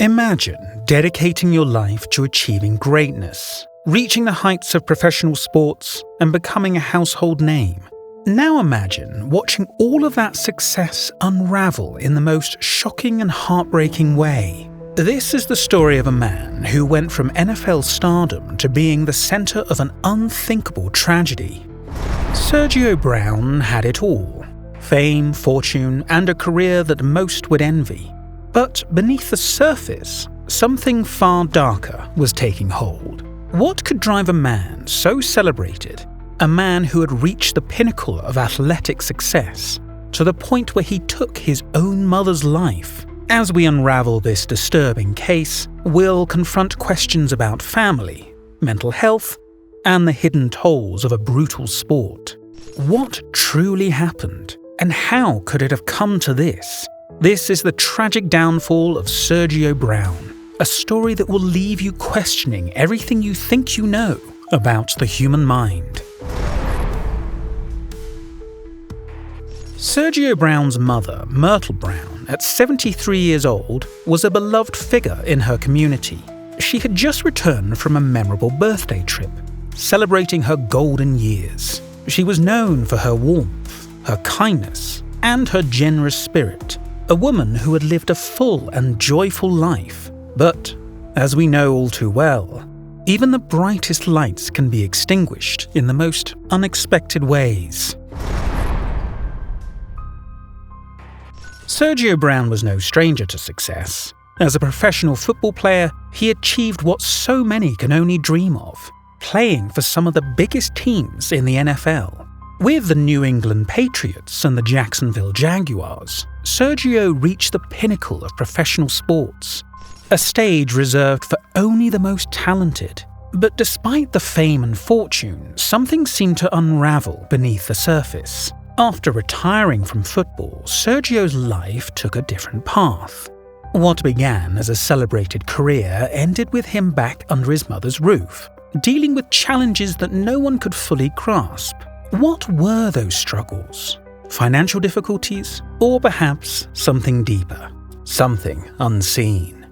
Imagine dedicating your life to achieving greatness, reaching the heights of professional sports, and becoming a household name. Now imagine watching all of that success unravel in the most shocking and heartbreaking way. This is the story of a man who went from NFL stardom to being the center of an unthinkable tragedy. Sergio Brown had it all: fame, fortune, and a career that most would envy. But beneath the surface, something far darker was taking hold. What could drive a man so celebrated, a man who had reached the pinnacle of athletic success, to the point where he took his own mother's life? As we unravel this disturbing case, we'll confront questions about family, mental health, and the hidden tolls of a brutal sport. What truly happened, and how could it have come to this? This is the tragic downfall of Sergio Brown, a story that will leave you questioning everything you think you know about the human mind. Sergio Brown's mother, Myrtle Brown, at 73 years old, was a beloved figure in her community. She had just returned from a memorable birthday trip, celebrating her golden years. She was known for her warmth, her kindness, and her generous spirit. A woman who had lived a full and joyful life. But, as we know all too well, even the brightest lights can be extinguished in the most unexpected ways. Sergio Brown was no stranger to success. As a professional football player, he achieved what so many can only dream of: playing for some of the biggest teams in the NFL. With the New England Patriots and the Jacksonville Jaguars, Sergio reached the pinnacle of professional sports, a stage reserved for only the most talented. But despite the fame and fortune, something seemed to unravel beneath the surface. After retiring from football, Sergio's life took a different path. What began as a celebrated career ended with him back under his mother's roof, dealing with challenges that no one could fully grasp. What were those struggles? Financial difficulties? Or perhaps something deeper? Something unseen?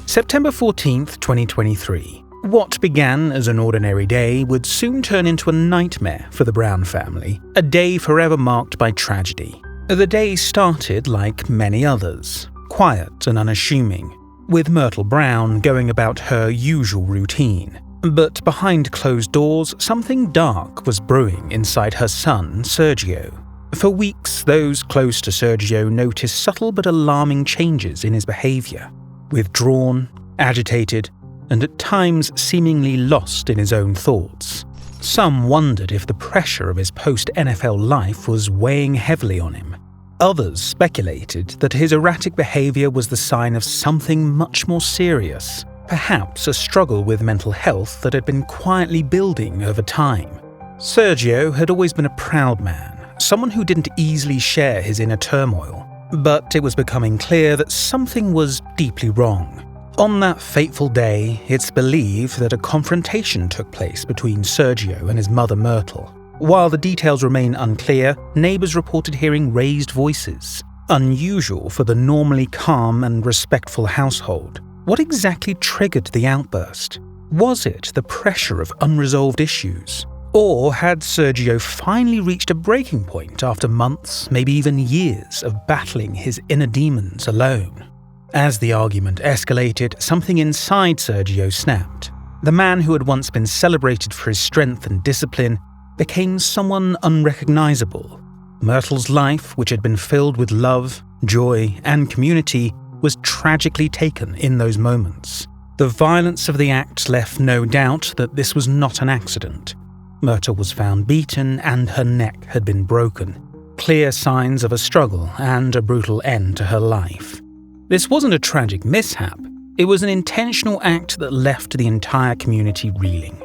September 14th, 2023. What began as an ordinary day would soon turn into a nightmare for the Brown family, a day forever marked by tragedy. The day started like many others, quiet and unassuming, with Myrtle Brown going about her usual routine. But behind closed doors, something dark was brewing inside her son, Sergio. For weeks, those close to Sergio noticed subtle but alarming changes in his behavior. Withdrawn, agitated, and at times seemingly lost in his own thoughts. Some wondered if the pressure of his post-NFL life was weighing heavily on him. Others speculated that his erratic behavior was the sign of something much more serious. Perhaps a struggle with mental health that had been quietly building over time. Sergio had always been a proud man, someone who didn't easily share his inner turmoil. But it was becoming clear that something was deeply wrong. On that fateful day, it's believed that a confrontation took place between Sergio and his mother Myrtle. While the details remain unclear, neighbors reported hearing raised voices, unusual for the normally calm and respectful household. What exactly triggered the outburst? Was it the pressure of unresolved issues? Or had Sergio finally reached a breaking point after months, maybe even years, of battling his inner demons alone? As the argument escalated, something inside Sergio snapped. The man who had once been celebrated for his strength and discipline became someone unrecognizable. Myrtle's life, which had been filled with love, joy, and community, was tragically taken in those moments. The violence of the act left no doubt that this was not an accident. Myrtle was found beaten and her neck had been broken. Clear signs of a struggle and a brutal end to her life. This wasn't a tragic mishap. It was an intentional act that left the entire community reeling.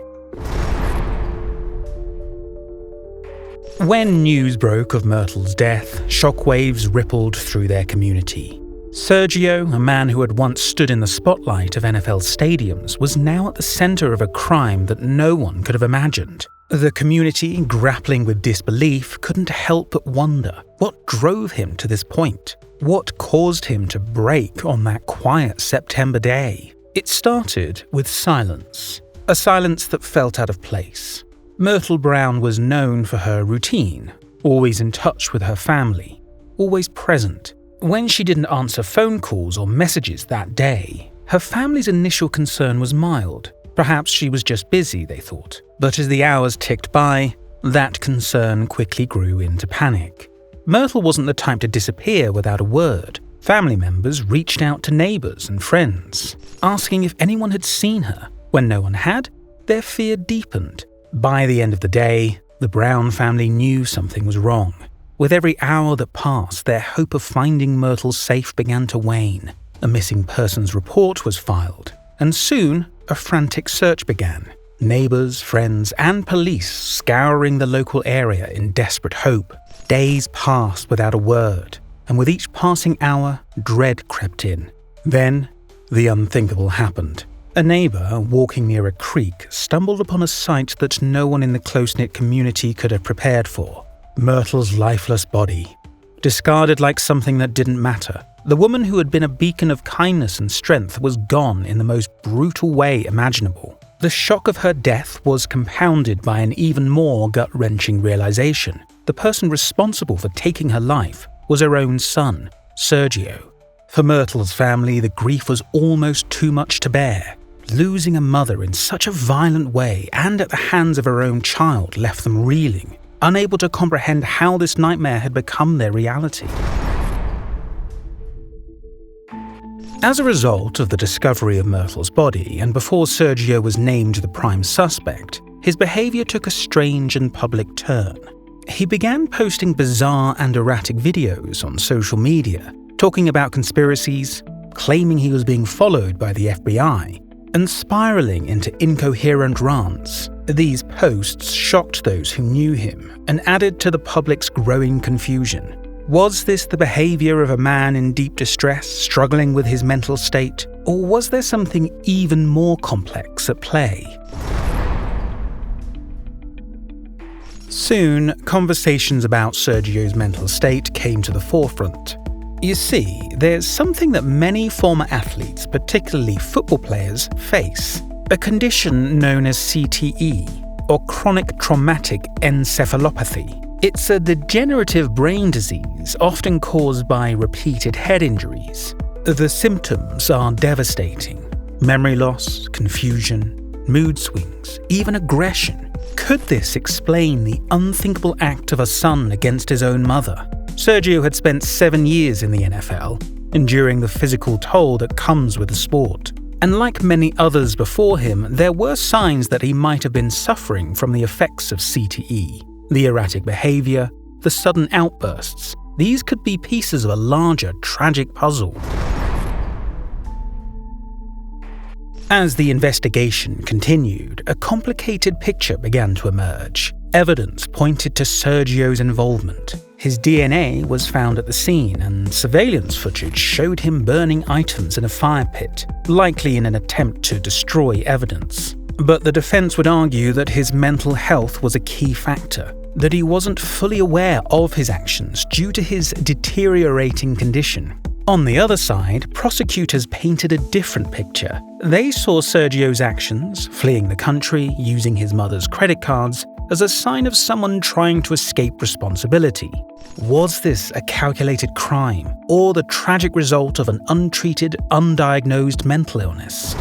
When news broke of Myrtle's death, shockwaves rippled through their community. Sergio, a man who had once stood in the spotlight of NFL stadiums, was now at the center of a crime that no one could have imagined. The community, grappling with disbelief, couldn't help but wonder what drove him to this point. What caused him to break on that quiet September day? It started with silence, a silence that felt out of place. Myrtle Brown was known for her routine, always in touch with her family, always present. When she didn't answer phone calls or messages that day, her family's initial concern was mild. Perhaps she was just busy, they thought. But as the hours ticked by, that concern quickly grew into panic. Myrtle wasn't the type to disappear without a word. Family members reached out to neighbors and friends, asking if anyone had seen her. When no one had, their fear deepened. By the end of the day, the Brown family knew something was wrong. With every hour that passed, their hope of finding Myrtle safe began to wane. A missing persons report was filed, and soon a frantic search began. Neighbors, friends, and police scouring the local area in desperate hope. Days passed without a word, and with each passing hour, dread crept in. Then, the unthinkable happened. A neighbor walking near a creek stumbled upon a sight that no one in the close-knit community could have prepared for. Myrtle's lifeless body, discarded like something that didn't matter. The woman who had been a beacon of kindness and strength was gone in the most brutal way imaginable. The shock of her death was compounded by an even more gut-wrenching realization. The person responsible for taking her life was her own son, Sergio. For Myrtle's family, the grief was almost too much to bear. Losing a mother in such a violent way and at the hands of her own child left them reeling, unable to comprehend how this nightmare had become their reality. As a result of the discovery of Myrtle's body, and before Sergio was named the prime suspect, his behavior took a strange and public turn. He began posting bizarre and erratic videos on social media, talking about conspiracies, claiming he was being followed by the FBI, and spiraling into incoherent rants. These posts shocked those who knew him and added to the public's growing confusion. Was this the behavior of a man in deep distress, struggling with his mental state, or was there something even more complex at play? Soon, conversations about Sergio's mental state came to the forefront. You see, there's something that many former athletes, particularly football players, face. A condition known as CTE, or chronic traumatic encephalopathy. It's a degenerative brain disease often caused by repeated head injuries. The symptoms are devastating. Memory loss, confusion, mood swings, even aggression. Could this explain the unthinkable act of a son against his own mother? Sergio had spent 7 years in the NFL, enduring the physical toll that comes with the sport. And like many others before him, there were signs that he might have been suffering from the effects of CTE. The erratic behavior, the sudden outbursts, these could be pieces of a larger, tragic puzzle. As the investigation continued, a complicated picture began to emerge. Evidence pointed to Sergio's involvement. His DNA was found at the scene, and surveillance footage showed him burning items in a fire pit, likely in an attempt to destroy evidence. But the defense would argue that his mental health was a key factor, that he wasn't fully aware of his actions due to his deteriorating condition. On the other side, prosecutors painted a different picture. They saw Sergio's actions, fleeing the country, using his mother's credit cards, as a sign of someone trying to escape responsibility. Was this a calculated crime, or the tragic result of an untreated, undiagnosed mental illness?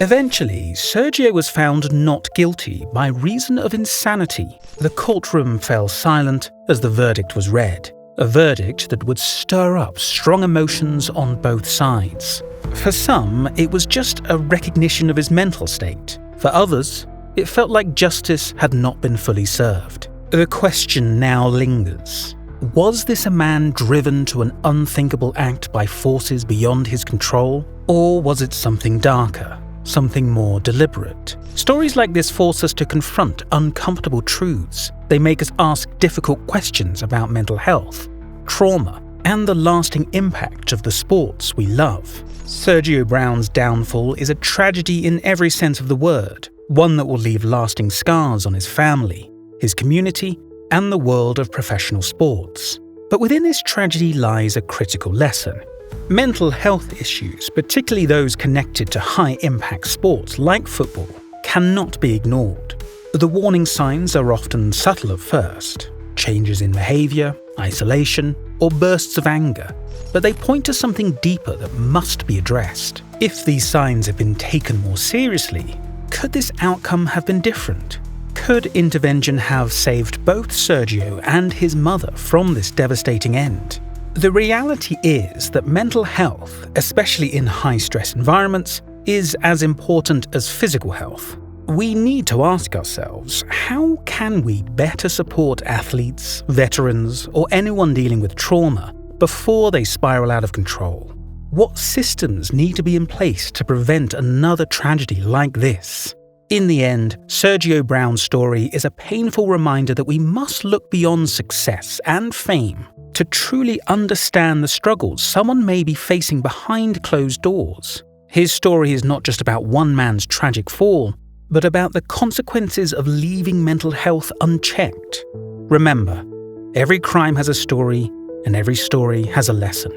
Eventually, Sergio was found not guilty by reason of insanity. The courtroom fell silent as the verdict was read, a verdict that would stir up strong emotions on both sides. For some, it was just a recognition of his mental state. For others, it felt like justice had not been fully served. The question now lingers. Was this a man driven to an unthinkable act by forces beyond his control? Or was it something darker? Something more deliberate? Stories like this force us to confront uncomfortable truths. They make us ask difficult questions about mental health, trauma, and the lasting impact of the sports we love. Sergio Brown's downfall is a tragedy in every sense of the word, one that will leave lasting scars on his family, his community, and the world of professional sports. But within this tragedy lies a critical lesson. Mental health issues, particularly those connected to high-impact sports like football, cannot be ignored. The warning signs are often subtle at first: changes in behaviour, isolation, or bursts of anger, but they point to something deeper that must be addressed. If these signs had been taken more seriously, could this outcome have been different? Could intervention have saved both Sergio and his mother from this devastating end? The reality is that mental health, especially in high-stress environments, is as important as physical health. We need to ask ourselves, how can we better support athletes, veterans, or anyone dealing with trauma before they spiral out of control? What systems need to be in place to prevent another tragedy like this? In the end, Sergio Brown's story is a painful reminder that we must look beyond success and fame to truly understand the struggles someone may be facing behind closed doors. His story is not just about one man's tragic fall, but about the consequences of leaving mental health unchecked. Remember, every crime has a story, and every story has a lesson.